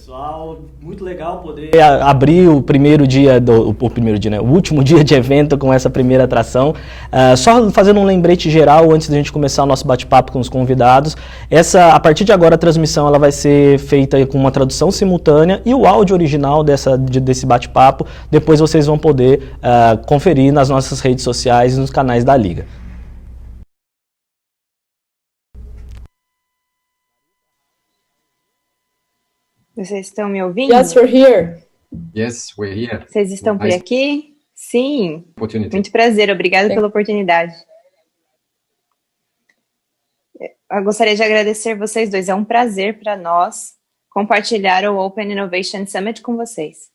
pessoal, muito legal poder abrir o primeiro dia, o último dia de evento com essa primeira atração. Só fazendo um lembrete geral antes da gente começar o nosso bate-papo com os convidados. A partir de agora a transmissão ela vai ser feita com uma tradução simultânea e o áudio original desse bate-papo, depois vocês vão poder conferir nas nossas redes sociais e nos canais da Liga. Vocês estão me ouvindo? Yes, we're here. Yes, we're here. Vocês estão por aqui? Sim. Muito prazer, obrigada pela oportunidade. Eu gostaria de agradecer vocês dois. É um prazer para nós compartilhar o Open Innovation Summit com vocês.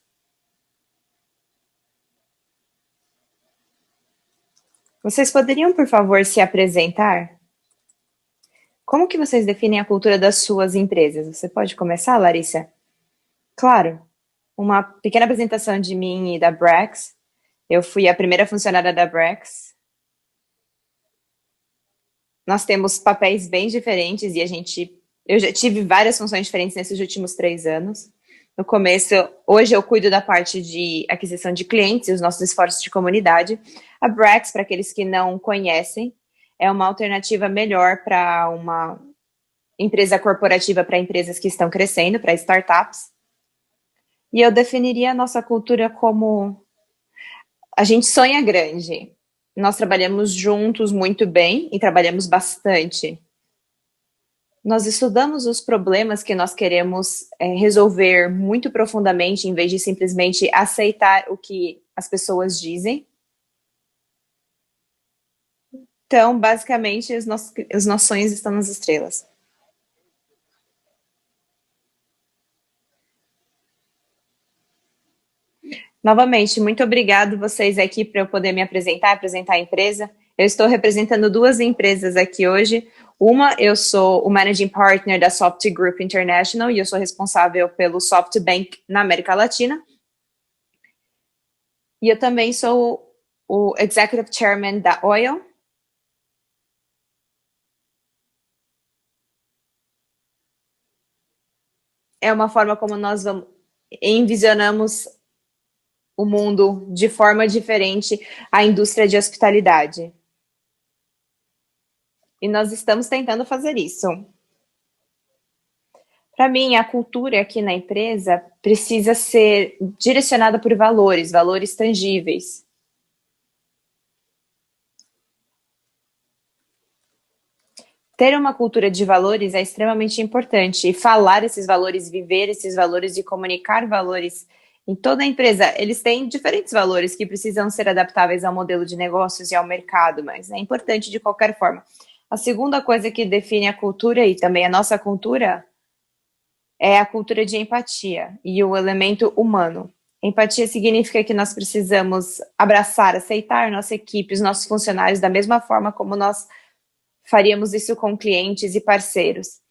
Vocês poderiam, por favor, se apresentar? Como que vocês definem a cultura das suas empresas? Você pode começar, Larissa? Claro. Uma pequena apresentação de mim e da Brax. Eu fui a primeira funcionária da Brax. Nós temos papéis bem diferentes e eu já tive várias funções diferentes nesses últimos 3 anos. No começo, hoje eu cuido da parte de aquisição de clientes e os nossos esforços de comunidade. A Brax, para aqueles que não conhecem, é uma alternativa melhor para uma empresa corporativa, para empresas que estão crescendo, para startups. E eu definiria a nossa cultura como a gente sonha grande. Nós trabalhamos juntos muito bem e trabalhamos bastante. Nós estudamos os problemas que nós queremos resolver muito profundamente, em vez de simplesmente aceitar o que as pessoas dizem. Então, basicamente, os nossos sonhos estão nas estrelas. Novamente, muito obrigado vocês aqui para eu poder me apresentar a empresa. Eu estou representando 2 empresas aqui hoje. Uma, eu sou o Managing Partner da Soft Group International e eu sou responsável pelo SoftBank na América Latina. E eu também sou o Executive Chairman da Oil. É uma forma como nós envisionamos o mundo de forma diferente, a indústria de hospitalidade. E nós estamos tentando fazer isso. Para mim, a cultura aqui na empresa precisa ser direcionada por valores tangíveis. Ter uma cultura de valores é extremamente importante. E falar esses valores, viver esses valores e comunicar valores em toda a empresa. Eles têm diferentes valores que precisam ser adaptáveis ao modelo de negócios e ao mercado, mas é importante de qualquer forma. A segunda coisa que define a cultura e também a nossa cultura é a cultura de empatia e o elemento humano. Empatia significa que nós precisamos abraçar, aceitar nossa equipe, os nossos funcionários da mesma forma como nós faríamos isso com clientes e parceiros.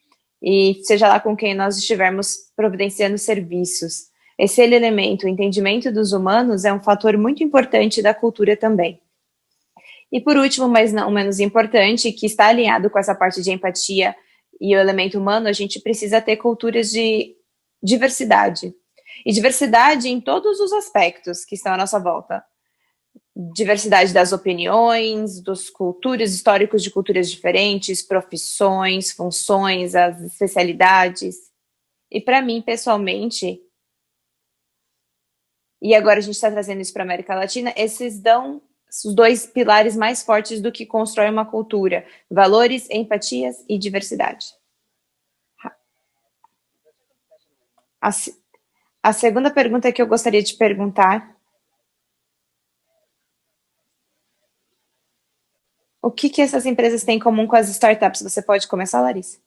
E seja lá com quem nós estivermos providenciando serviços. Esse elemento, o entendimento dos humanos, é um fator muito importante da cultura também. E por último, mas não menos importante, que está alinhado com essa parte de empatia e o elemento humano, a gente precisa ter culturas de diversidade. E diversidade em todos os aspectos que estão à nossa volta. Diversidade das opiniões, dos culturas, históricos de culturas diferentes, profissões, funções, as especialidades. E para mim, pessoalmente, e agora a gente está trazendo isso para a América Latina, esses dão os 2 pilares mais fortes do que constrói uma cultura: valores, empatias e diversidade. A segunda pergunta que eu gostaria de perguntar: o que essas empresas têm em comum com as startups? Você pode começar, Larissa?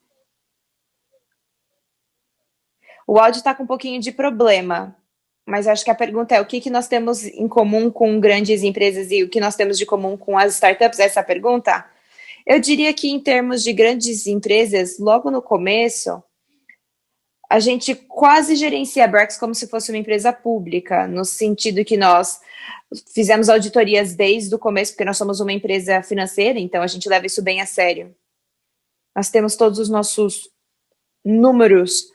O áudio está com um pouquinho de problema, mas acho que a pergunta é: o que nós temos em comum com grandes empresas e o que nós temos de comum com as startups? Essa é a pergunta? Eu diria que em termos de grandes empresas, logo no começo, a gente quase gerencia a Brax como se fosse uma empresa pública, no sentido que nós fizemos auditorias desde o começo, porque nós somos uma empresa financeira, então a gente leva isso bem a sério. Nós temos todos os nossos números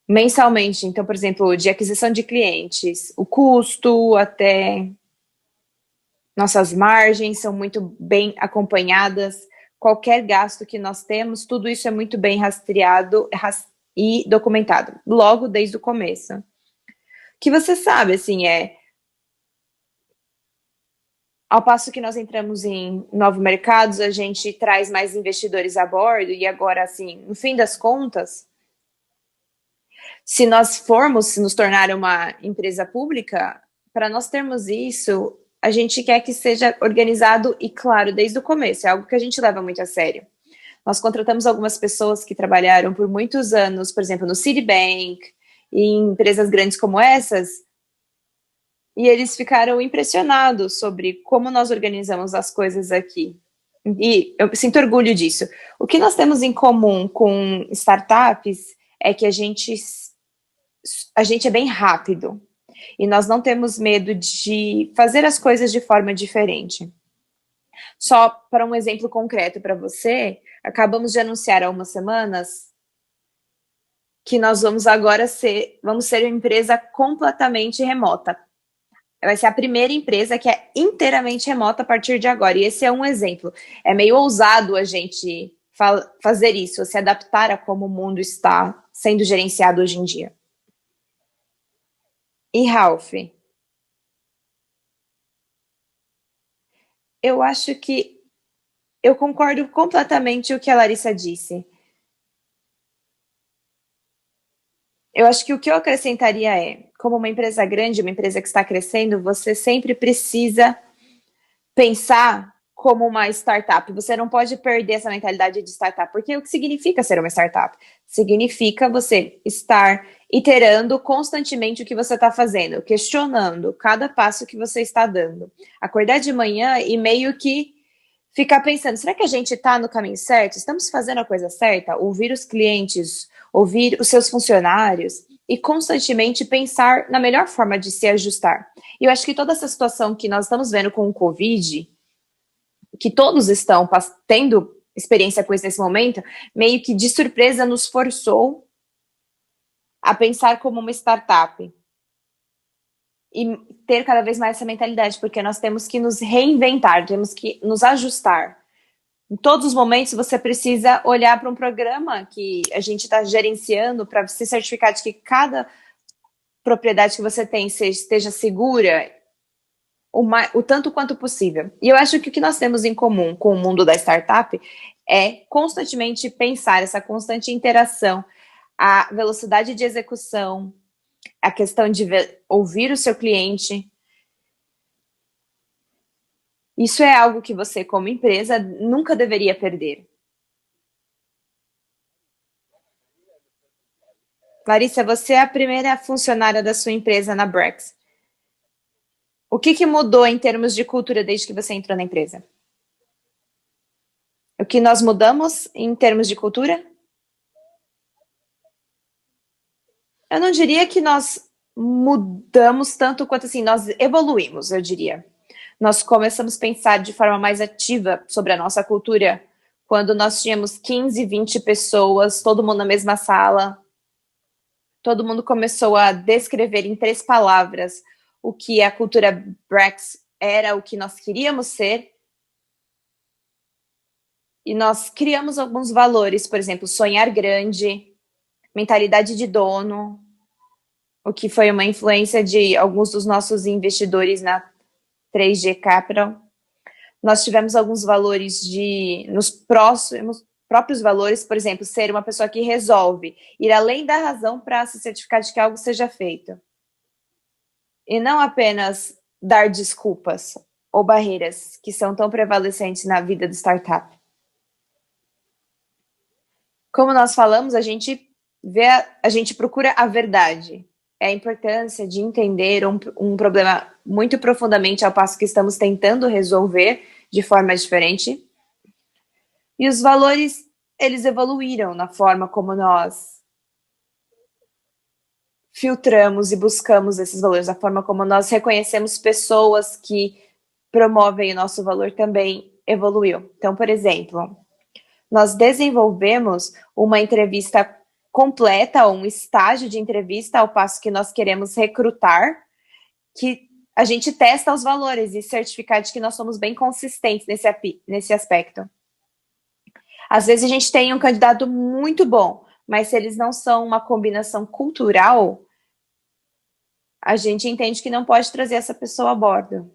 mensalmente. Então, por exemplo, de aquisição de clientes, o custo até nossas margens são muito bem acompanhadas. Qualquer gasto que nós temos, tudo isso é muito bem rastreado e documentado, logo desde o começo. O que você sabe, assim, ao passo que nós entramos em novos mercados, a gente traz mais investidores a bordo, e agora, assim, no fim das contas, se nós formos nos tornar uma empresa pública, para nós termos isso, a gente quer que seja organizado e claro desde o começo, é algo que a gente leva muito a sério. Nós contratamos algumas pessoas que trabalharam por muitos anos, por exemplo, no Citibank, e em empresas grandes como essas, e eles ficaram impressionados sobre como nós organizamos as coisas aqui. E eu sinto orgulho disso. O que nós temos em comum com startups é que a gente é bem rápido. E nós não temos medo de fazer as coisas de forma diferente. Só para um exemplo concreto para você, acabamos de anunciar há umas semanas que nós vamos ser uma empresa completamente remota. Vai ser a primeira empresa que é inteiramente remota a partir de agora. E esse é um exemplo. É meio ousado a gente fazer isso, se adaptar a como o mundo está sendo gerenciado hoje em dia. E Ralph, eu acho que eu concordo completamente com o que a Larissa disse. Eu acho que o que eu acrescentaria como uma empresa grande, uma empresa que está crescendo, você sempre precisa pensar como uma startup. Você não pode perder essa mentalidade de startup, porque o que significa ser uma startup? Significa você estar iterando constantemente o que você está fazendo, questionando cada passo que você está dando. Acordar de manhã e meio que ficar pensando, será que a gente está no caminho certo? Estamos fazendo a coisa certa? Ouvir os clientes, ouvir os seus funcionários e constantemente pensar na melhor forma de se ajustar. E eu acho que toda essa situação que nós estamos vendo com o Covid, que todos estão tendo experiência com isso nesse momento, meio que de surpresa nos forçou a pensar como uma startup e ter cada vez mais essa mentalidade, porque nós temos que nos reinventar, temos que nos ajustar. Em todos os momentos você precisa olhar para um programa que a gente está gerenciando para se certificar de que cada propriedade que você tem esteja segura o tanto quanto possível. E eu acho que o que nós temos em comum com o mundo da startup é constantemente pensar, essa constante interação, a velocidade de execução, a questão de ouvir o seu cliente. Isso é algo que você, como empresa, nunca deveria perder. Larissa, você é a primeira funcionária da sua empresa na Brex. O que mudou em termos de cultura desde que você entrou na empresa? O que nós mudamos em termos de cultura? Eu não diria que nós mudamos tanto quanto assim, nós evoluímos, eu diria. Nós começamos a pensar de forma mais ativa sobre a nossa cultura quando nós tínhamos 15, 20 pessoas, todo mundo na mesma sala. Todo mundo começou a descrever em 3 palavras o que a cultura Brex era, o que nós queríamos ser. E nós criamos alguns valores, por exemplo, sonhar grande, mentalidade de dono, o que foi uma influência de alguns dos nossos investidores na 3G Capital. Nós tivemos alguns valores nos próprios valores, por exemplo, ser uma pessoa que resolve, ir além da razão para se certificar de que algo seja feito. E não apenas dar desculpas ou barreiras que são tão prevalecentes na vida do startup. Como nós falamos, a gente procura a verdade. É a importância de entender um problema muito profundamente ao passo que estamos tentando resolver de forma diferente. E os valores, eles evoluíram na forma como nós filtramos e buscamos esses valores, a forma como nós reconhecemos pessoas que promovem o nosso valor também evoluiu. Então, por exemplo, nós desenvolvemos uma entrevista completa um estágio de entrevista, ao passo que nós queremos recrutar, que a gente testa os valores e certificar de que nós somos bem consistentes nesse aspecto. Às vezes a gente tem um candidato muito bom, mas se eles não são uma combinação cultural, a gente entende que não pode trazer essa pessoa a bordo.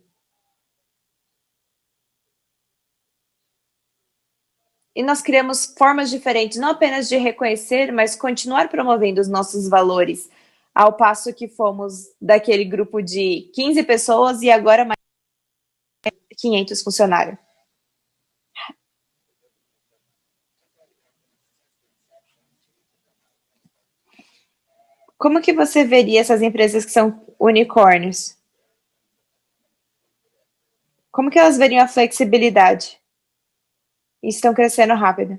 E nós criamos formas diferentes, não apenas de reconhecer, mas continuar promovendo os nossos valores, ao passo que fomos daquele grupo de 15 pessoas e agora mais 500 funcionários. Como que você veria essas empresas que são unicórnios? Como que elas veriam a flexibilidade? E estão crescendo rápido.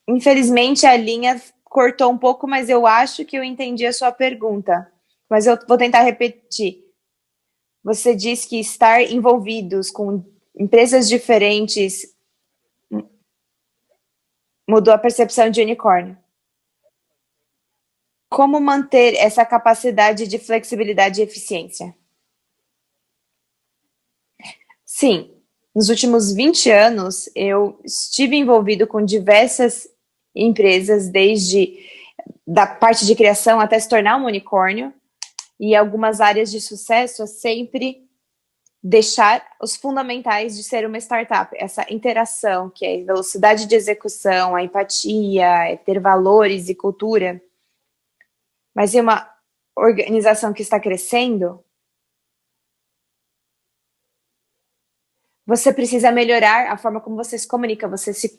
Infelizmente, a linha cortou um pouco, mas eu acho que eu entendi a sua pergunta. Mas eu vou tentar repetir. Você disse que estar envolvidos com empresas diferentes mudou a percepção de unicórnio. Como manter essa capacidade de flexibilidade e eficiência? Sim, nos últimos 20 anos, eu estive envolvido com diversas empresas, desde da parte de criação até se tornar um unicórnio, e algumas áreas de sucesso é sempre deixar os fundamentais de ser uma startup, essa interação, que é velocidade de execução, a empatia, é ter valores e cultura. Mas em uma organização que está crescendo, você precisa melhorar a forma como você se comunica,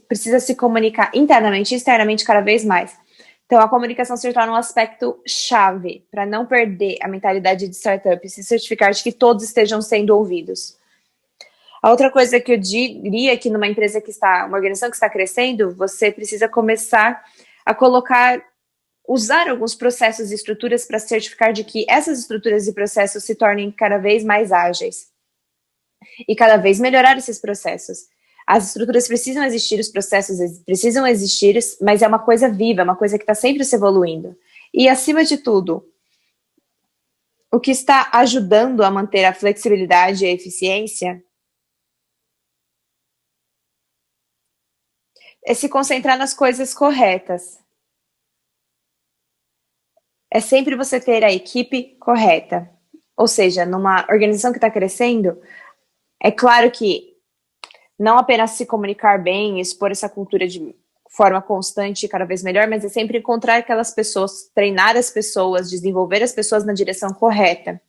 precisa se comunicar internamente e externamente cada vez mais. Então, a comunicação se torna um aspecto chave para não perder a mentalidade de startup e se certificar de que todos estejam sendo ouvidos. A outra coisa que eu diria é que numa empresa uma organização que está crescendo, você precisa começar a usar alguns processos e estruturas para certificar de que essas estruturas e processos se tornem cada vez mais ágeis. E cada vez melhorar esses processos. As estruturas precisam existir, os processos precisam existir, mas é uma coisa viva, é uma coisa que está sempre se evoluindo. E, acima de tudo, o que está ajudando a manter a flexibilidade e a eficiência é se concentrar nas coisas corretas. É sempre você ter a equipe correta. Ou seja, numa organização que está crescendo, é claro que não apenas se comunicar bem, expor essa cultura de forma constante e cada vez melhor, mas é sempre encontrar aquelas pessoas, treinar as pessoas, desenvolver as pessoas na direção correta.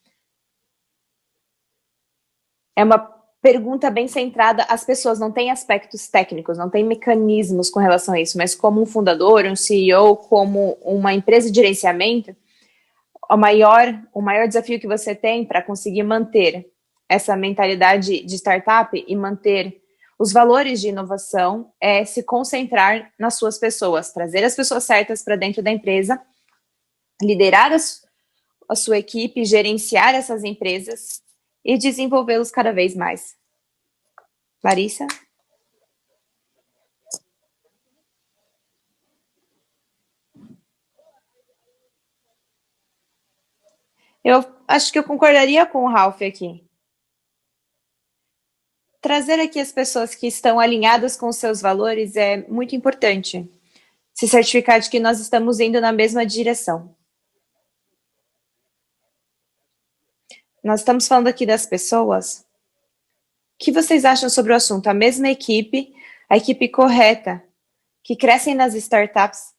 É uma pergunta bem centrada, as pessoas não têm aspectos técnicos, não têm mecanismos com relação a isso, mas como um fundador, um CEO, como uma empresa de gerenciamento, o maior desafio que você tem para conseguir manter essa mentalidade de startup e manter os valores de inovação é se concentrar nas suas pessoas, trazer as pessoas certas para dentro da empresa, liderar a sua equipe, gerenciar essas empresas e desenvolvê-los cada vez mais. Larissa? Eu acho que eu concordaria com o Ralph aqui. Trazer aqui as pessoas que estão alinhadas com os seus valores é muito importante. Se certificar de que nós estamos indo na mesma direção. Nós estamos falando aqui das pessoas. O que vocês acham sobre o assunto? A mesma equipe, a equipe correta, que crescem nas startups.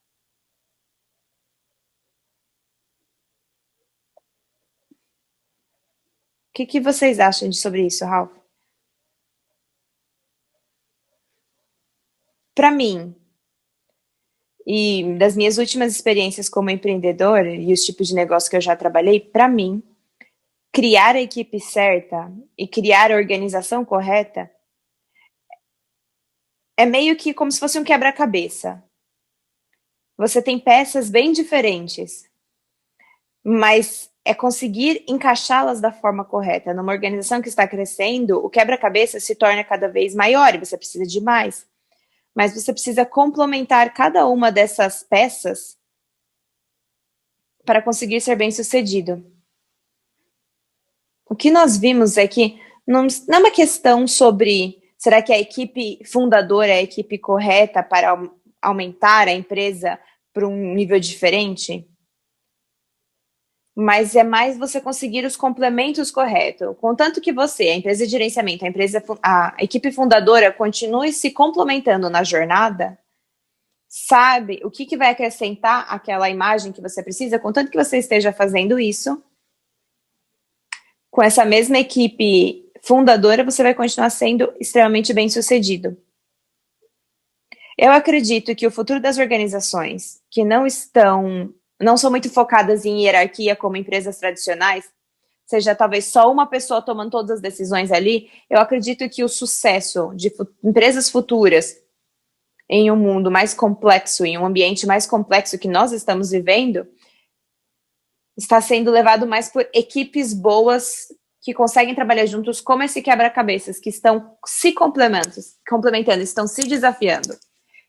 O que vocês acham sobre isso, Ralph? Para mim, e das minhas últimas experiências como empreendedora e os tipos de negócio que eu já trabalhei, para mim, criar a equipe certa e criar a organização correta é meio que como se fosse um quebra-cabeça. Você tem peças bem diferentes, mas é conseguir encaixá-las da forma correta. Numa organização que está crescendo, o quebra-cabeça se torna cada vez maior e você precisa de mais. Mas você precisa complementar cada uma dessas peças para conseguir ser bem-sucedido. O que nós vimos é que não é uma questão sobre será que a equipe fundadora é a equipe correta para aumentar a empresa para um nível diferente, mas é mais você conseguir os complementos corretos. Contanto que você, a empresa de gerenciamento, a equipe fundadora continue se complementando na jornada, sabe o que vai acrescentar aquela imagem que você precisa, contanto que você esteja fazendo isso, com essa mesma equipe fundadora, você vai continuar sendo extremamente bem-sucedido. Eu acredito que o futuro das organizações que não são muito focadas em hierarquia como empresas tradicionais, seja talvez só uma pessoa tomando todas as decisões ali, eu acredito que o sucesso de empresas futuras em um mundo mais complexo, em um ambiente mais complexo que nós estamos vivendo, está sendo levado mais por equipes boas que conseguem trabalhar juntos como esse quebra-cabeças, que estão se complementando, estão se desafiando.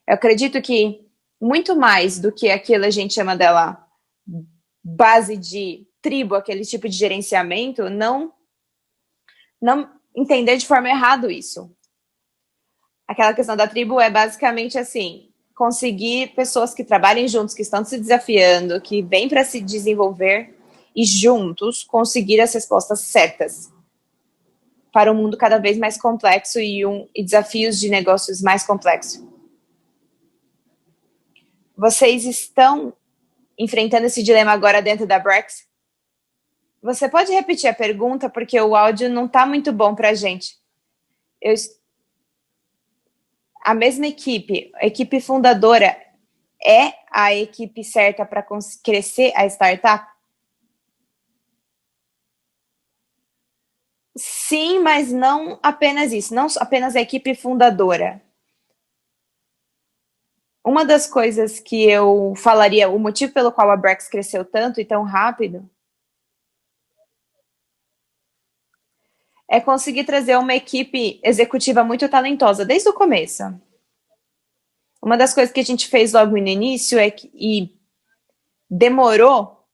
Eu acredito que muito mais do que aquilo a gente chama dela base de tribo, aquele tipo de gerenciamento, não entender de forma errada isso. Aquela questão da tribo é basicamente assim, conseguir pessoas que trabalhem juntos, que estão se desafiando, que vêm para se desenvolver e juntos conseguir as respostas certas para um mundo cada vez mais complexo e desafios de negócios mais complexos. Vocês estão enfrentando esse dilema agora dentro da Brex? Você pode repetir a pergunta, porque o áudio não está muito bom para a gente. A mesma equipe, a equipe fundadora, é a equipe certa para crescer a startup? Sim, mas não apenas isso, não apenas a equipe fundadora. Uma das coisas que eu falaria, o motivo pelo qual a Brex cresceu tanto e tão rápido, é conseguir trazer uma equipe executiva muito talentosa, desde o começo. Uma das coisas que a gente fez logo no início e demorou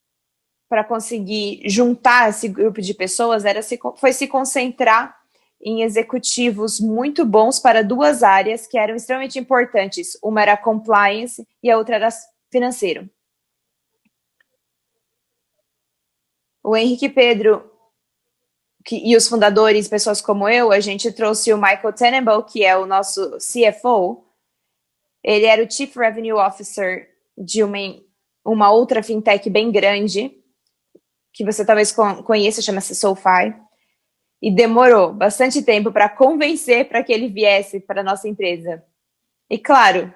para conseguir juntar esse grupo de pessoas foi se concentrar em executivos muito bons para duas áreas que eram extremamente importantes. Uma era compliance e a outra era financeiro. O Henrique Pedro e os fundadores, pessoas como eu, a gente trouxe o Michael Tenenbaum, que é o nosso CFO. Ele era o Chief Revenue Officer de uma outra fintech bem grande, que você talvez conheça, chama-se SoFi. E demorou bastante tempo para convencer para que ele viesse para a nossa empresa. E claro,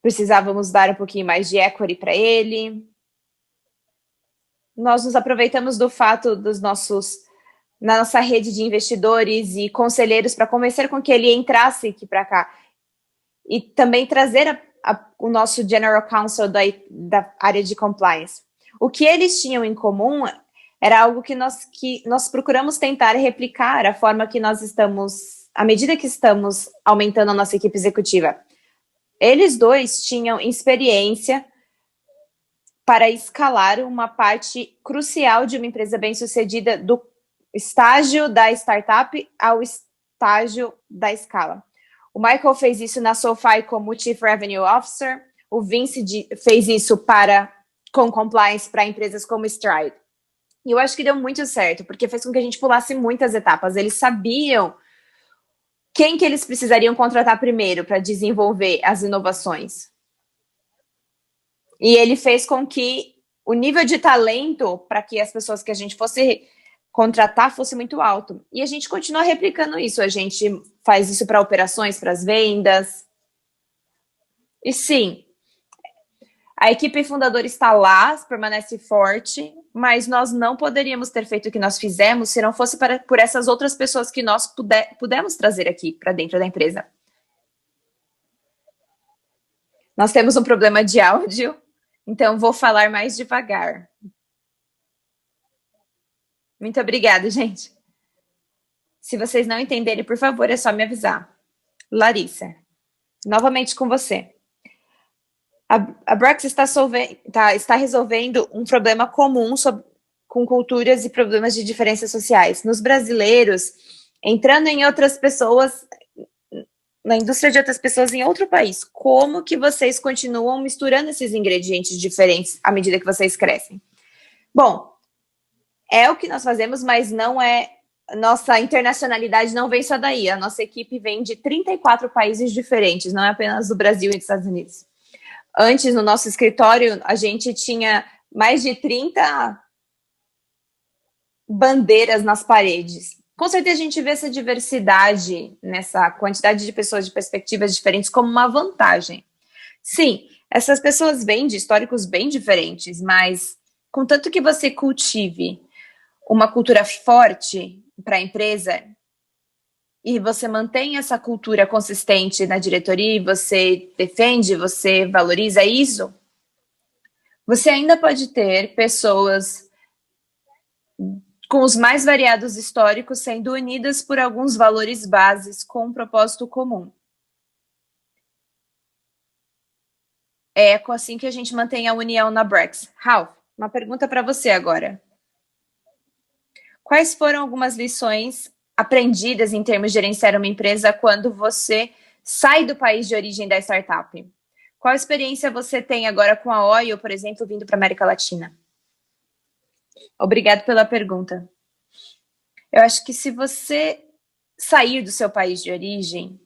precisávamos dar um pouquinho mais de equity para ele. Nós nos aproveitamos do fato na nossa rede de investidores e conselheiros para convencer com que ele entrasse aqui para cá. E também trazer o nosso General Counsel da área de compliance. O que eles tinham em comum era algo que nós procuramos tentar replicar a forma que nós estamos, à medida que estamos aumentando a nossa equipe executiva. Eles dois tinham experiência para escalar uma parte crucial de uma empresa bem-sucedida do estágio da startup ao estágio da escala. O Michael fez isso na SoFi como Chief Revenue Officer, o Vince fez isso com compliance para empresas como Stride. E eu acho que deu muito certo, porque fez com que a gente pulasse muitas etapas. Eles sabiam quem que eles precisariam contratar primeiro para desenvolver as inovações. E ele fez com que o nível de talento para que as pessoas que a gente fosse contratar fosse muito alto. E a gente continua replicando isso. A gente faz isso para operações, para as vendas. E sim, a equipe fundadora está lá, permanece forte, mas nós não poderíamos ter feito o que nós fizemos se não fosse por essas outras pessoas que nós pudemos trazer aqui para dentro da empresa. Nós temos um problema de áudio. Então, vou falar mais devagar. Muito obrigada, gente. Se vocês não entenderem, por favor, é só me avisar. Larissa, novamente com você. A Brex está resolvendo um problema comum com culturas e problemas de diferenças sociais. Nos brasileiros, entrando em outras pessoas, na indústria de outras pessoas em outro país. Como que vocês continuam misturando esses ingredientes diferentes à medida que vocês crescem? Bom, é o que nós fazemos, mas não é... Nossa internacionalidade não vem só daí. A nossa equipe vem de 34 países diferentes, não é apenas do Brasil e dos Estados Unidos. Antes, no nosso escritório, a gente tinha mais de 30 bandeiras nas paredes. Com certeza a gente vê essa diversidade, nessa quantidade de pessoas de perspectivas diferentes, como uma vantagem. Sim, essas pessoas vêm de históricos bem diferentes, mas contanto que você cultive uma cultura forte para a empresa e você mantém essa cultura consistente na diretoria e você defende, você valoriza isso, você ainda pode ter pessoas com os mais variados históricos sendo unidas por alguns valores bases com um propósito comum. É assim que a gente mantém a união na Brex. Ralph, uma pergunta para você agora. Quais foram algumas lições aprendidas em termos de gerenciar uma empresa quando você sai do país de origem da startup? Qual experiência você tem agora com a Oil, por exemplo, vindo para a América Latina? Obrigado pela pergunta. Eu acho que se você sair do seu país de origem,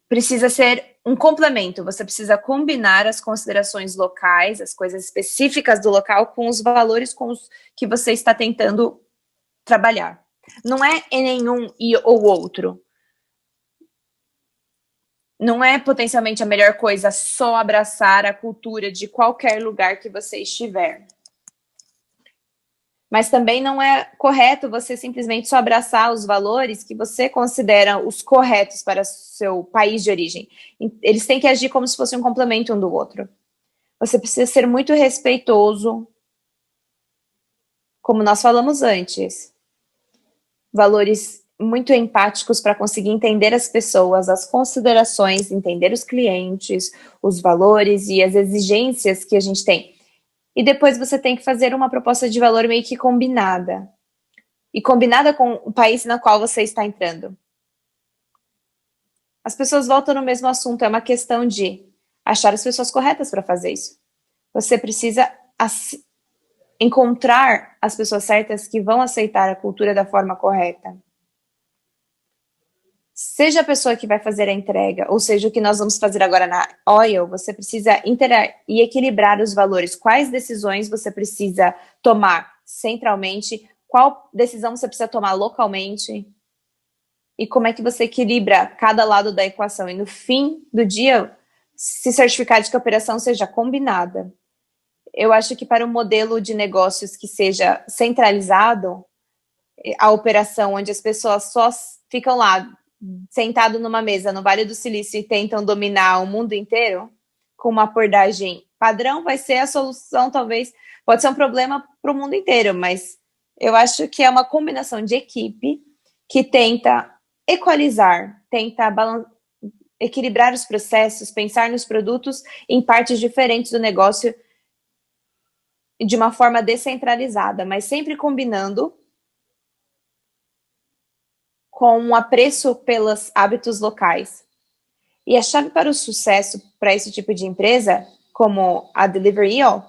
precisa ser um complemento. Você precisa combinar as considerações locais, as coisas específicas do local, com os valores com os que você está tentando trabalhar. Não é em nenhum ou outro. Não é potencialmente a melhor coisa só abraçar a cultura de qualquer lugar que você estiver. Mas também não é correto você simplesmente só abraçar os valores que você considera os corretos para o seu país de origem. Eles têm que agir como se fosse um complemento um do outro. Você precisa ser muito respeitoso, como nós falamos antes. Valores muito empáticos para conseguir entender as pessoas, as considerações, entender os clientes, os valores e as exigências que a gente tem. E depois você tem que fazer uma proposta de valor meio que combinada. E combinada com o país na qual você está entrando. As pessoas voltam no mesmo assunto, é uma questão de achar as pessoas corretas para fazer isso. Você precisa encontrar as pessoas certas que vão aceitar a cultura da forma correta. Seja a pessoa que vai fazer a entrega, ou seja, o que nós vamos fazer agora na Oil, você precisa interar e equilibrar os valores. Quais decisões você precisa tomar centralmente? Qual decisão você precisa tomar localmente? E como é que você equilibra cada lado da equação? E no fim do dia, se certificar de que a operação seja combinada. Eu acho que para um modelo de negócios que seja centralizado, a operação onde as pessoas só ficam lá, sentado numa mesa no Vale do Silício e tentam dominar o mundo inteiro, com uma abordagem padrão, vai ser a solução, talvez, pode ser um problema para o mundo inteiro, mas eu acho que é uma combinação de equipe que tenta equalizar, tenta equilibrar os processos, pensar nos produtos em partes diferentes do negócio de uma forma descentralizada, mas sempre combinando com um apreço pelos hábitos locais. E a chave para o sucesso para esse tipo de empresa, como a Delivery.io,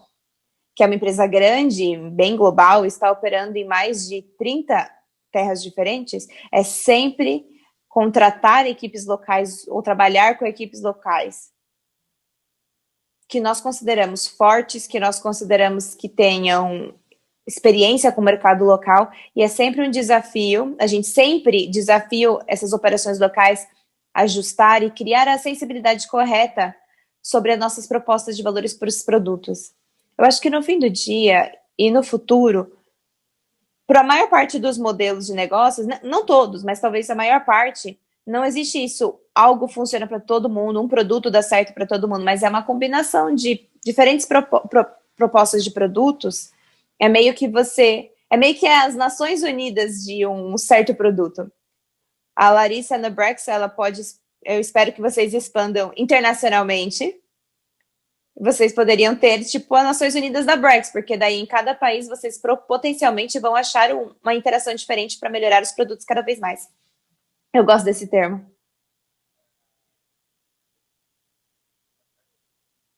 que é uma empresa grande, bem global, está operando em mais de 30 terras diferentes, é sempre contratar equipes locais ou trabalhar com equipes locais que nós consideramos fortes, que nós consideramos que tenham experiência com o mercado local, e é sempre um desafio, a gente sempre desafia essas operações locais a ajustar e criar a sensibilidade correta sobre as nossas propostas de valores para os produtos. Eu acho que no fim do dia e no futuro, para a maior parte dos modelos de negócios, não todos, mas talvez a maior parte, Não existe isso, algo funciona para todo mundo, um produto dá certo para todo mundo, mas é uma combinação de diferentes propostas de produtos. É meio que as Nações Unidas de um certo produto. A Larissa na Brex, eu espero que vocês expandam internacionalmente. Vocês poderiam ter, tipo, as Nações Unidas da Brex, porque daí em cada país vocês potencialmente vão achar uma interação diferente para melhorar os produtos cada vez mais. Eu gosto desse termo.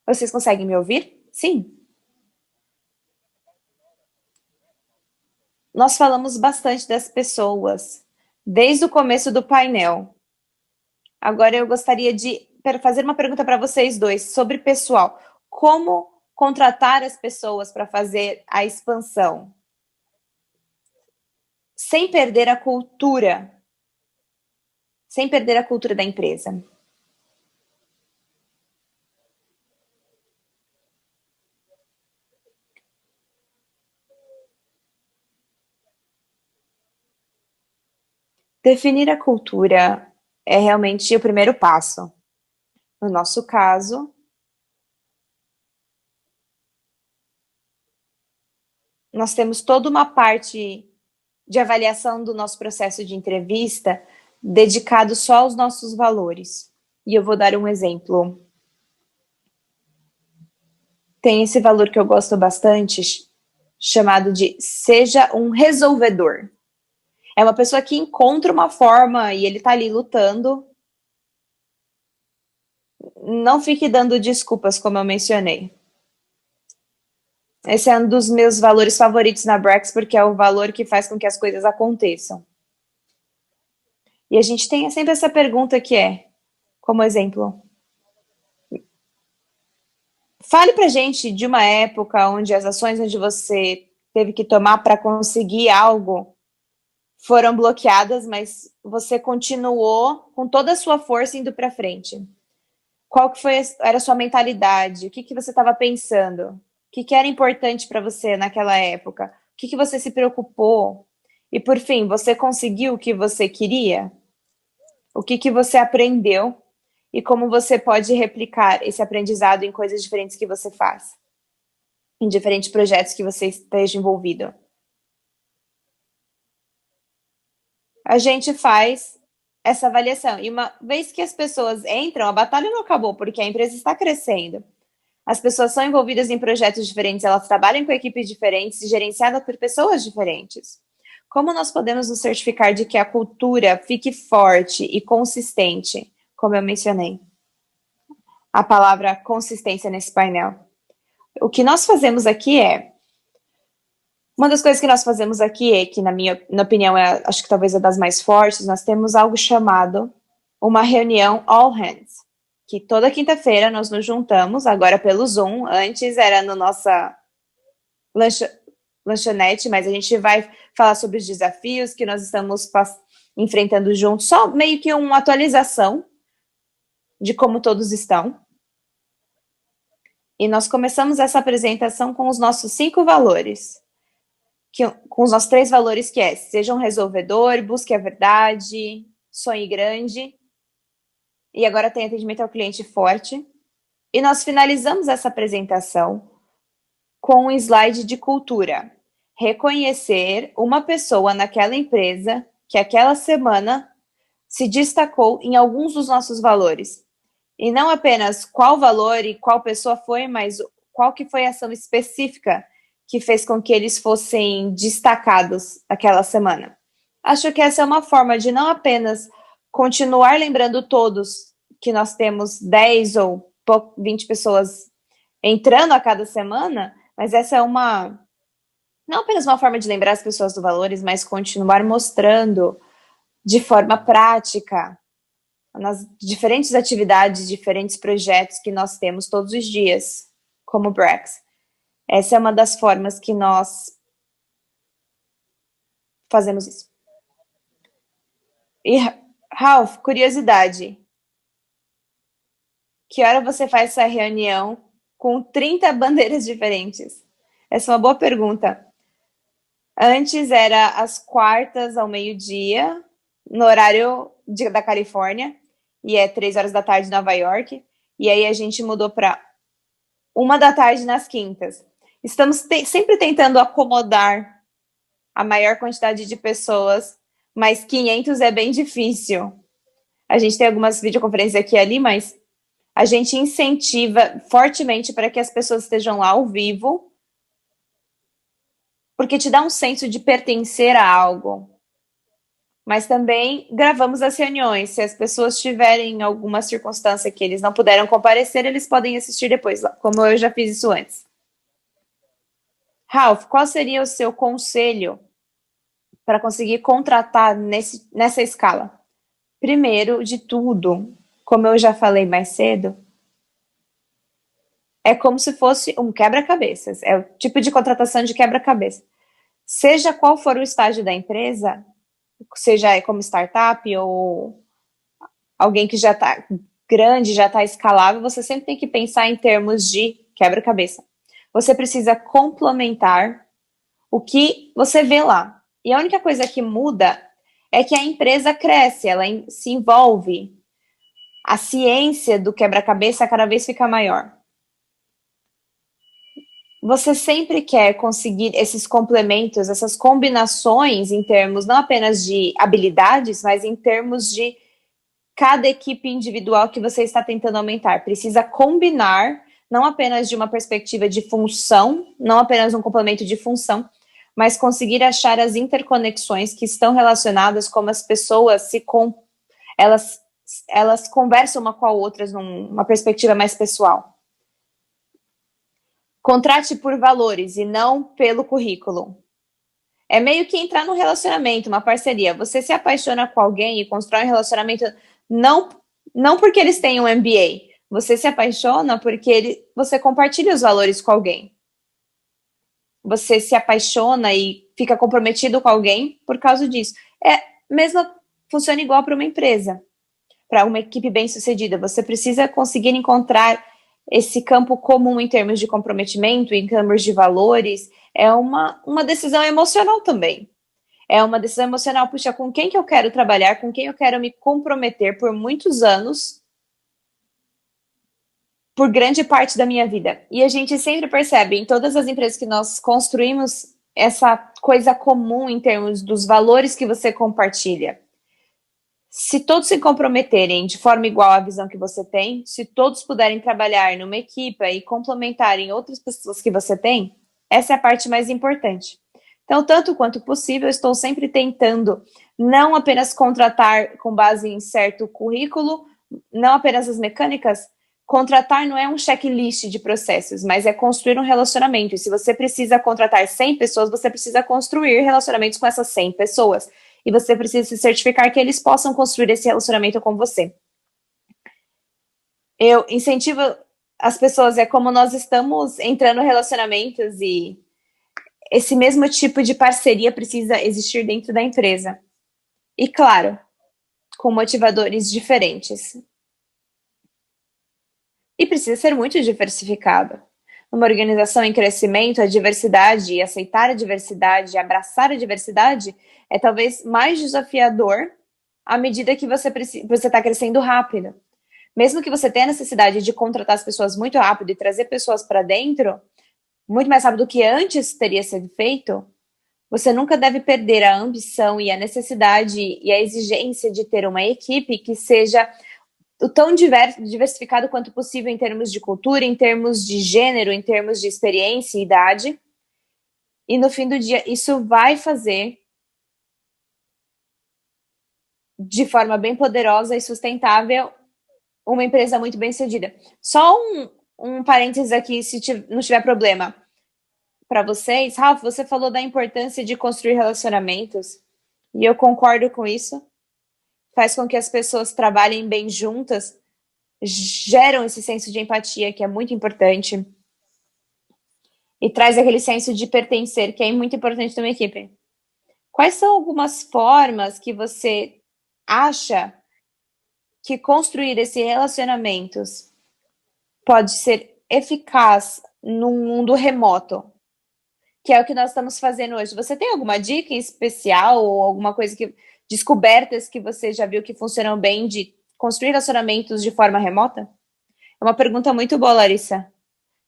Vocês conseguem me ouvir? Sim. Nós falamos bastante das pessoas, desde o começo do painel. Agora eu gostaria de fazer uma pergunta para vocês dois sobre pessoal. Como contratar as pessoas para fazer a expansão? Sem perder a cultura. Sem perder a cultura da empresa. Definir a cultura é realmente o primeiro passo. No nosso caso, nós temos toda uma parte de avaliação do nosso processo de entrevista dedicado só aos nossos valores. E eu vou dar um exemplo. Tem esse valor que eu gosto bastante, chamado de seja um resolvedor. É uma pessoa que encontra uma forma e ele tá ali lutando. Não fique dando desculpas, como eu mencionei. Esse é um dos meus valores favoritos na Brex, porque é o valor que faz com que as coisas aconteçam. E a gente tem sempre essa pergunta que é, como exemplo, fale pra gente de uma época onde as ações onde você teve que tomar para conseguir algo foram bloqueadas, mas você continuou com toda a sua força indo para frente. Qual que era a sua mentalidade? O que você estava pensando? O que era importante para você naquela época? O que você se preocupou? E, por fim, você conseguiu o que você queria? O que você aprendeu? E como você pode replicar esse aprendizado em coisas diferentes que você faz? Em diferentes projetos que você esteja envolvido. A gente faz essa avaliação. E uma vez que as pessoas entram, a batalha não acabou, porque a empresa está crescendo. As pessoas são envolvidas em projetos diferentes, elas trabalham com equipes diferentes, gerenciadas por pessoas diferentes. Como nós podemos nos certificar de que a cultura fique forte e consistente, como eu mencionei? A palavra consistência nesse painel. O que nós fazemos aqui uma das coisas que nós fazemos aqui é que, na minha opinião, acho que talvez é das mais fortes, nós temos algo chamado uma reunião all hands, que toda quinta-feira nós nos juntamos, agora pelo Zoom, antes era no nossa lanchonete, mas a gente vai falar sobre os desafios que nós estamos enfrentando juntos, só meio que uma atualização de como todos estão. E nós começamos essa apresentação com os nossos 5 valores. Com os nossos 3 valores, que é: seja um resolvedor, busque a verdade, sonhe grande. E agora tem atendimento ao cliente forte. E nós finalizamos essa apresentação com um slide de cultura. Reconhecer uma pessoa naquela empresa que aquela semana se destacou em alguns dos nossos valores. E não apenas qual valor e qual pessoa foi, mas qual que foi a ação específica que fez com que eles fossem destacados aquela semana. Acho que essa é uma forma de não apenas continuar lembrando todos que nós temos 10 ou 20 pessoas entrando a cada semana, mas essa é não apenas uma forma de lembrar as pessoas dos valores, mas continuar mostrando de forma prática nas diferentes atividades, diferentes projetos que nós temos todos os dias, como Brex. Essa é uma das formas que nós fazemos isso. E, Ralph, curiosidade. Que hora você faz essa reunião com 30 bandeiras diferentes? Essa é uma boa pergunta. Antes era às quartas ao meio-dia, no horário da Califórnia, e é 3 horas da tarde em Nova York, e aí a gente mudou para 1 da tarde nas quintas. Estamos sempre tentando acomodar a maior quantidade de pessoas, mas 500 é bem difícil. A gente tem algumas videoconferências aqui e ali, mas a gente incentiva fortemente para que as pessoas estejam lá ao vivo, porque te dá um senso de pertencer a algo. Mas também gravamos as reuniões. Se as pessoas tiverem alguma circunstância que eles não puderam comparecer, eles podem assistir depois, como eu já fiz isso antes. Ralph, qual seria o seu conselho para conseguir contratar nessa escala? Primeiro de tudo, como eu já falei mais cedo, é como se fosse um quebra-cabeças. É o tipo de contratação de quebra-cabeça. Seja qual for o estágio da empresa, seja como startup ou alguém que já está grande, já está escalável, você sempre tem que pensar em termos de quebra-cabeça. Você precisa complementar o que você vê lá. E a única coisa que muda é que a empresa cresce, ela se envolve. A ciência do quebra-cabeça cada vez fica maior. Você sempre quer conseguir esses complementos, essas combinações em termos não apenas de habilidades, mas em termos de cada equipe individual que você está tentando aumentar. Precisa combinar, não apenas de uma perspectiva de função, não apenas um complemento de função, mas conseguir achar as interconexões que estão relacionadas, como as pessoas elas conversam uma com a outra numa perspectiva mais pessoal. Contrate por valores e não pelo currículo. É meio que entrar num relacionamento, uma parceria. Você se apaixona com alguém e constrói um relacionamento não porque eles têm um MBA. Você se apaixona porque você compartilha os valores com alguém. Você se apaixona e fica comprometido com alguém por causa disso. Funciona igual para uma empresa, para uma equipe bem-sucedida. Você precisa conseguir encontrar esse campo comum em termos de comprometimento, em termos de valores. É uma decisão emocional também. É uma decisão emocional, puxa, com quem que eu quero trabalhar, com quem eu quero me comprometer por muitos anos, por grande parte da minha vida. E a gente sempre percebe, em todas as empresas que nós construímos, essa coisa comum em termos dos valores que você compartilha. Se todos se comprometerem de forma igual à visão que você tem, se todos puderem trabalhar numa equipe e complementarem outras pessoas que você tem, essa é a parte mais importante. Então, tanto quanto possível, eu estou sempre tentando não apenas contratar com base em certo currículo, não apenas as mecânicas. Contratar não é um checklist de processos, mas é construir um relacionamento. E se você precisa contratar 100 pessoas, você precisa construir relacionamentos com essas 100 pessoas. E você precisa se certificar que eles possam construir esse relacionamento com você. Eu incentivo as pessoas, é como nós estamos entrando em relacionamentos e esse mesmo tipo de parceria precisa existir dentro da empresa. E, claro, com motivadores diferentes. E precisa ser muito diversificado. Numa organização em crescimento, a diversidade, aceitar a diversidade, abraçar a diversidade é talvez mais desafiador à medida que você está crescendo rápido. Mesmo que você tenha a necessidade de contratar as pessoas muito rápido e trazer pessoas para dentro, muito mais rápido do que antes teria sido feito, você nunca deve perder a ambição e a necessidade e a exigência de ter uma equipe que seja o tão diversificado quanto possível em termos de cultura, em termos de gênero, em termos de experiência e idade. E no fim do dia, isso vai fazer de forma bem poderosa e sustentável uma empresa muito bem-sucedida. Só um parênteses aqui, se não tiver problema para vocês. Ralph, você falou da importância de construir relacionamentos e eu concordo com isso. Faz com que as pessoas trabalhem bem juntas, geram esse senso de empatia que é muito importante e traz aquele senso de pertencer que é muito importante numa equipe. Quais são algumas formas que você acha que construir esses relacionamentos pode ser eficaz num mundo remoto? Que é o que nós estamos fazendo hoje. Você tem alguma dica em especial ou alguma coisa descobertas que você já viu que funcionam bem de construir relacionamentos de forma remota? É uma pergunta muito boa, Larissa.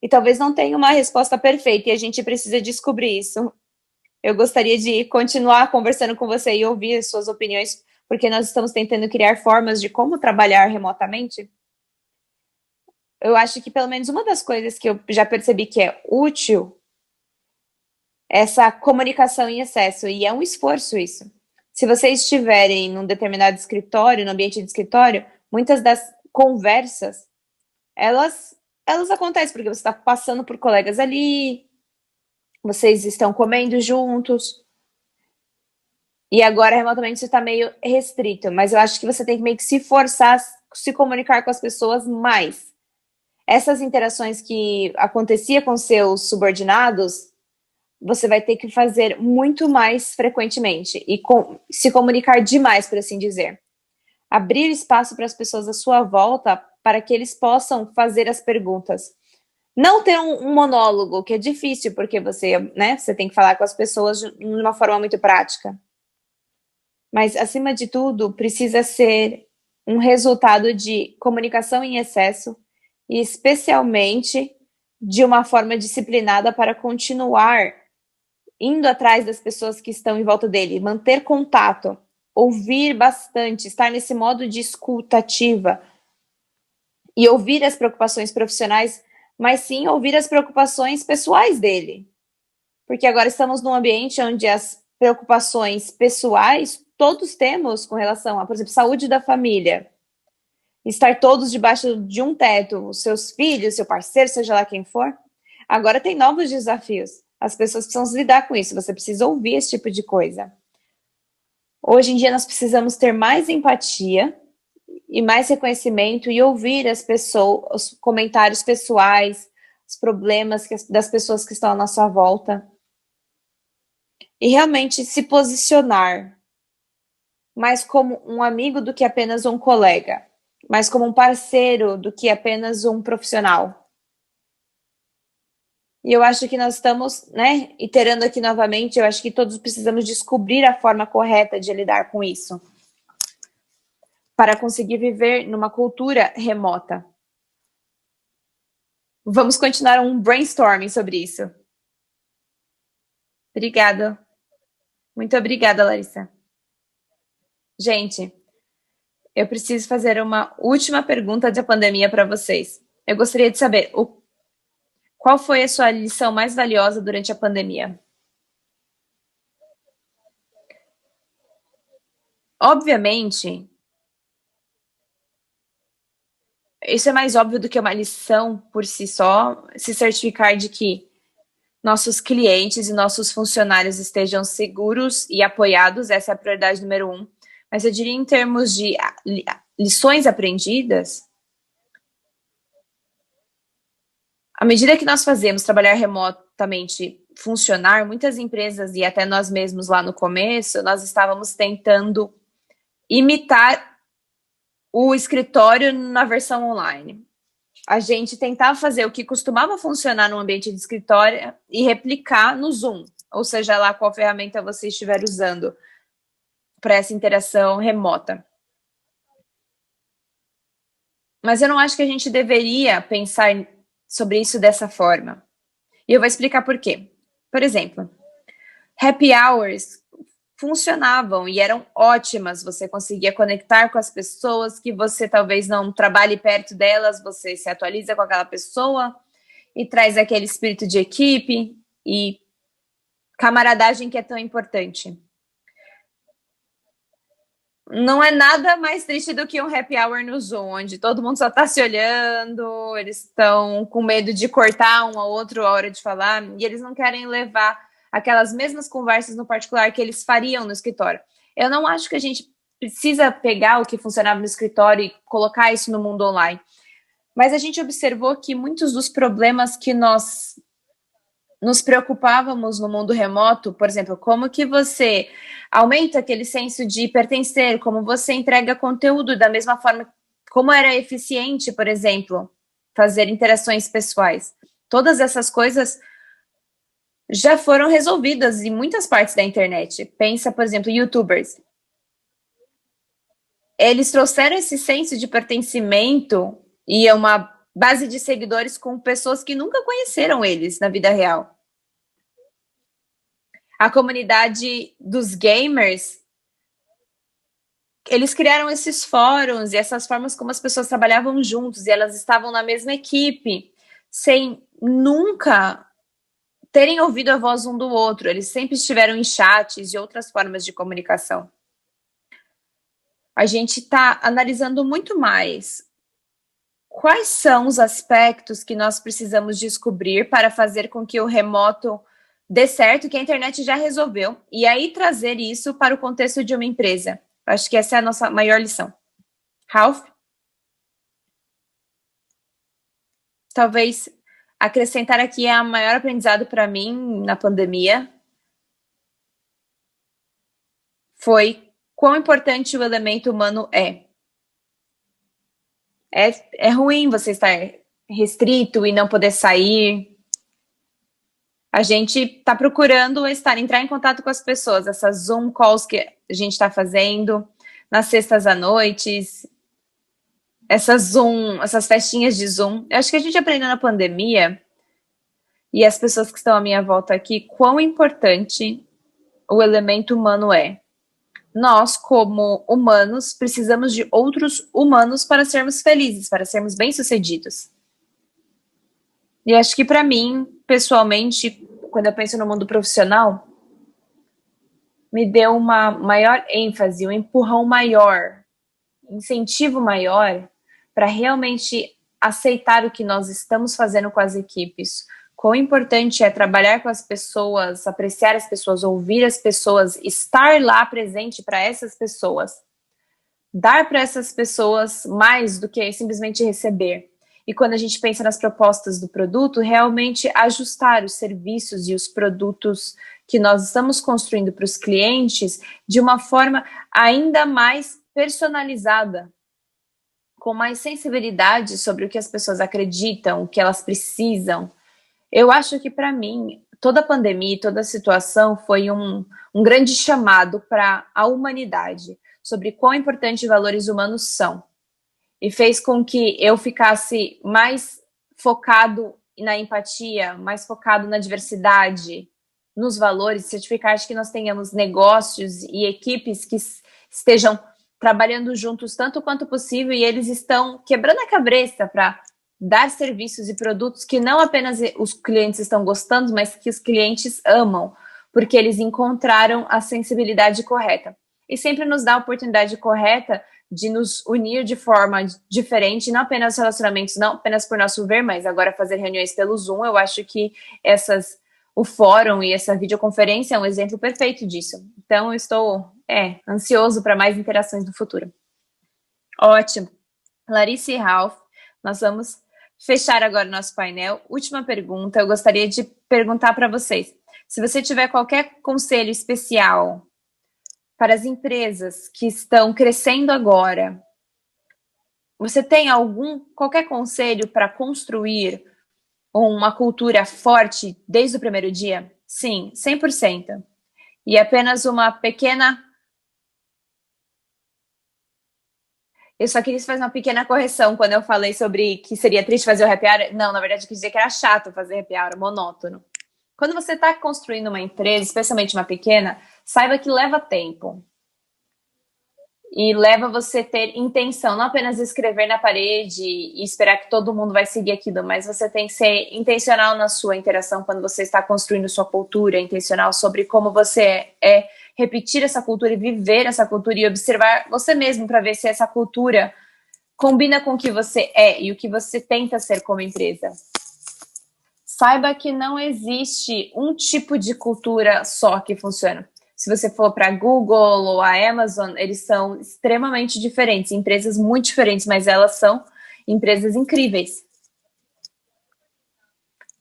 E talvez não tenha uma resposta perfeita e a gente precisa descobrir isso. Eu gostaria de continuar conversando com você e ouvir as suas opiniões, porque nós estamos tentando criar formas de como trabalhar remotamente. Eu acho que pelo menos uma das coisas que eu já percebi que é útil é essa comunicação em excesso, e é um esforço isso. Se vocês estiverem num determinado escritório, no ambiente de escritório, muitas das conversas, elas acontecem porque você está passando por colegas ali, vocês estão comendo juntos, e agora remotamente você está meio restrito, mas eu acho que você tem que meio que se forçar a se comunicar com as pessoas mais. Essas interações que acontecia com seus subordinados, você vai ter que fazer muito mais frequentemente e se comunicar demais, por assim dizer. Abrir espaço para as pessoas à sua volta para que eles possam fazer as perguntas. Não ter um monólogo, que é difícil, porque você tem que falar com as pessoas de uma forma muito prática. Mas, acima de tudo, precisa ser um resultado de comunicação em excesso e, especialmente, de uma forma disciplinada para continuar indo atrás das pessoas que estão em volta dele, manter contato, ouvir bastante, estar nesse modo de escuta ativa e ouvir as preocupações profissionais, mas sim ouvir as preocupações pessoais dele. Porque agora estamos num ambiente onde as preocupações pessoais todos temos com relação a, por exemplo, saúde da família. Estar todos debaixo de um teto, os seus filhos, seu parceiro, seja lá quem for. Agora tem novos desafios. As pessoas precisam lidar com isso. Você precisa ouvir esse tipo de coisa. Hoje em dia nós precisamos ter mais empatia e mais reconhecimento e ouvir as pessoas, os comentários pessoais, os problemas das pessoas que estão à nossa volta. E realmente se posicionar mais como um amigo do que apenas um colega, mais como um parceiro do que apenas um profissional. E eu acho que nós estamos, iterando aqui novamente, eu acho que todos precisamos descobrir a forma correta de lidar com isso, para conseguir viver numa cultura remota. Vamos continuar um brainstorming sobre isso. Obrigada. Muito obrigada, Larissa. Gente, eu preciso fazer uma última pergunta da pandemia para vocês. Eu gostaria de saber qual foi a sua lição mais valiosa durante a pandemia? Obviamente, isso é mais óbvio do que uma lição por si só, se certificar de que nossos clientes e nossos funcionários estejam seguros e apoiados, essa é a prioridade número 1. Mas eu diria em termos de lições aprendidas, à medida que nós fazemos trabalhar remotamente funcionar, muitas empresas e até nós mesmos lá no começo, nós estávamos tentando imitar o escritório na versão online. A gente tentava fazer o que costumava funcionar no ambiente de escritório e replicar no Zoom, ou seja lá qual ferramenta você estiver usando para essa interação remota. Mas eu não acho que a gente deveria pensar sobre isso dessa forma. E eu vou explicar por quê. Por exemplo, happy hours funcionavam e eram ótimas. Você conseguia conectar com as pessoas que você talvez não trabalhe perto delas, você se atualiza com aquela pessoa e traz aquele espírito de equipe e camaradagem que é tão importante. Não é nada mais triste do que um happy hour no Zoom, onde todo mundo só está se olhando, eles estão com medo de cortar um ao outro a hora de falar, e eles não querem levar aquelas mesmas conversas no particular que eles fariam no escritório. Eu não acho que a gente precisa pegar o que funcionava no escritório e colocar isso no mundo online, mas a gente observou que muitos dos problemas que nós nos preocupávamos no mundo remoto, por exemplo, como que você aumenta aquele senso de pertencer, como você entrega conteúdo da mesma forma, como era eficiente, por exemplo, fazer interações pessoais. Todas essas coisas já foram resolvidas em muitas partes da internet. Pensa, por exemplo, YouTubers. eles trouxeram esse senso de pertencimento e uma base de seguidores com pessoas que nunca conheceram eles na vida real. A comunidade dos gamers, eles criaram esses fóruns e essas formas como as pessoas trabalhavam juntos e elas estavam na mesma equipe, sem nunca terem ouvido a voz um do outro. Eles sempre estiveram em chats e outras formas de comunicação. A gente está analisando muito mais quais são os aspectos que nós precisamos descobrir para fazer com que o remoto dê certo, que a internet já resolveu, e aí trazer isso para o contexto de uma empresa. Acho que essa é a nossa maior lição. Ralph? Talvez acrescentar aqui é o maior aprendizado para mim na pandemia foi quão importante o elemento humano é. É ruim você estar restrito e não poder sair. A gente está procurando entrar em contato com as pessoas. Essas Zoom calls que a gente está fazendo nas sextas à noite, essas festinhas de Zoom. Eu acho que a gente aprendeu na pandemia, e as pessoas que estão à minha volta aqui, quão importante o elemento humano é. Nós, como humanos, precisamos de outros humanos para sermos felizes, para sermos bem-sucedidos. E acho que para mim, pessoalmente, quando eu penso no mundo profissional, me deu uma maior ênfase, um empurrão maior, incentivo maior para realmente aceitar o que nós estamos fazendo com as equipes. Quão importante é trabalhar com as pessoas, apreciar as pessoas, ouvir as pessoas, estar lá presente para essas pessoas. Dar para essas pessoas mais do que simplesmente receber. E quando a gente pensa nas propostas do produto, realmente ajustar os serviços e os produtos que nós estamos construindo para os clientes de uma forma ainda mais personalizada, com mais sensibilidade sobre o que as pessoas acreditam, o que elas precisam. Eu acho que, para mim, toda a pandemia, toda a situação foi um grande chamado para a humanidade, sobre quão importantes valores humanos são. E fez com que eu ficasse mais focado na empatia, mais focado na diversidade, nos valores, certificar que nós tenhamos negócios e equipes que estejam trabalhando juntos tanto quanto possível, e eles estão quebrando a cabeça para dar serviços e produtos que não apenas os clientes estão gostando, mas que os clientes amam, porque eles encontraram a sensibilidade correta. E sempre nos dá a oportunidade correta de nos unir de forma diferente, não apenas relacionamentos, não apenas por nosso ver, mas agora fazer reuniões pelo Zoom. Eu acho que o fórum e essa videoconferência é um exemplo perfeito disso. Então, eu estou ansioso para mais interações no futuro. Ótimo. Larissa e Ralph, nós vamos fechar agora o nosso painel. Última pergunta, eu gostaria de perguntar para vocês. Se você tiver qualquer conselho especial para as empresas que estão crescendo agora, você tem qualquer conselho para construir uma cultura forte desde o primeiro dia? Sim, 100%. E apenas uma pequena... Eu só queria fazer uma pequena correção quando eu falei sobre que seria triste fazer o happy hour. Não, na verdade, eu quis dizer que era chato fazer happy hour, monótono. Quando você está construindo uma empresa, especialmente uma pequena, saiba que leva tempo. E leva você ter intenção, não apenas escrever na parede e esperar que todo mundo vai seguir aquilo, mas você tem que ser intencional na sua interação quando você está construindo sua cultura, intencional sobre como você repetir essa cultura e viver essa cultura e observar você mesmo para ver se essa cultura combina com o que você é e o que você tenta ser como empresa. Saiba que não existe um tipo de cultura só que funciona. Se você for para a Google ou a Amazon, eles são extremamente diferentes, empresas muito diferentes, mas elas são empresas incríveis.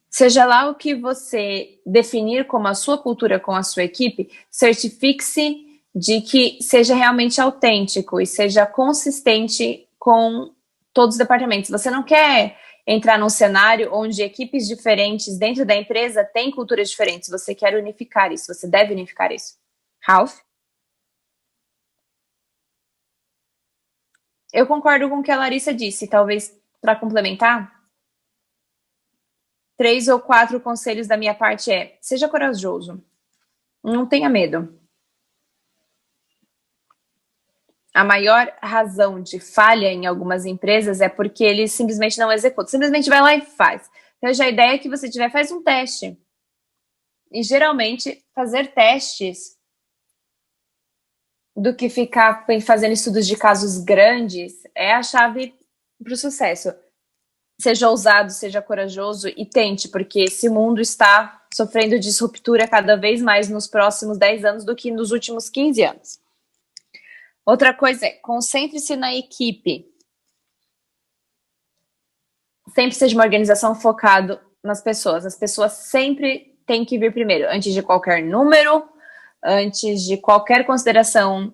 Seja lá o que você definir como a sua cultura com a sua equipe, certifique-se de que seja realmente autêntico e seja consistente com todos os departamentos. Você não quer entrar num cenário onde equipes diferentes dentro da empresa têm culturas diferentes. Você quer unificar isso, você deve unificar isso. Ralph? Eu concordo com o que a Larissa disse. Talvez, para complementar, 3 ou 4 conselhos da minha parte seja corajoso. Não tenha medo. A maior razão de falha em algumas empresas é porque eles simplesmente não executam. Simplesmente vai lá e faz. Então, já a ideia é que você faz um teste. E, geralmente, fazer testes do que ficar fazendo estudos de casos grandes é a chave para o sucesso. Seja ousado, seja corajoso e tente, porque esse mundo está sofrendo disruptura cada vez mais nos próximos 10 anos do que nos últimos 15 anos. Outra coisa concentre-se na equipe. Sempre seja uma organização focada nas pessoas. As pessoas sempre têm que vir primeiro, antes de qualquer número, antes de qualquer consideração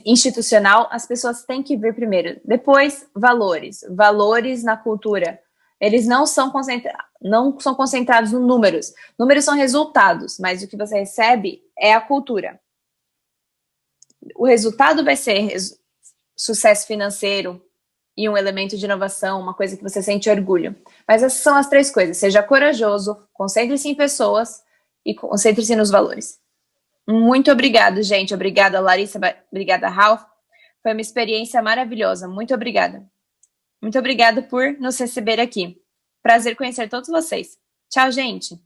institucional, as pessoas têm que vir primeiro. Depois, valores. Valores na cultura. Eles não são concentrados em números. Números são resultados, mas o que você recebe é a cultura. O resultado vai ser sucesso financeiro e um elemento de inovação, uma coisa que você sente orgulho. Mas essas são as 3 coisas. Seja corajoso, concentre-se em pessoas e concentre-se nos valores. Muito obrigada, gente. Obrigada, Larissa. Obrigada, Ralph. Foi uma experiência maravilhosa. Muito obrigada. Muito obrigada por nos receber aqui. Prazer conhecer todos vocês. Tchau, gente.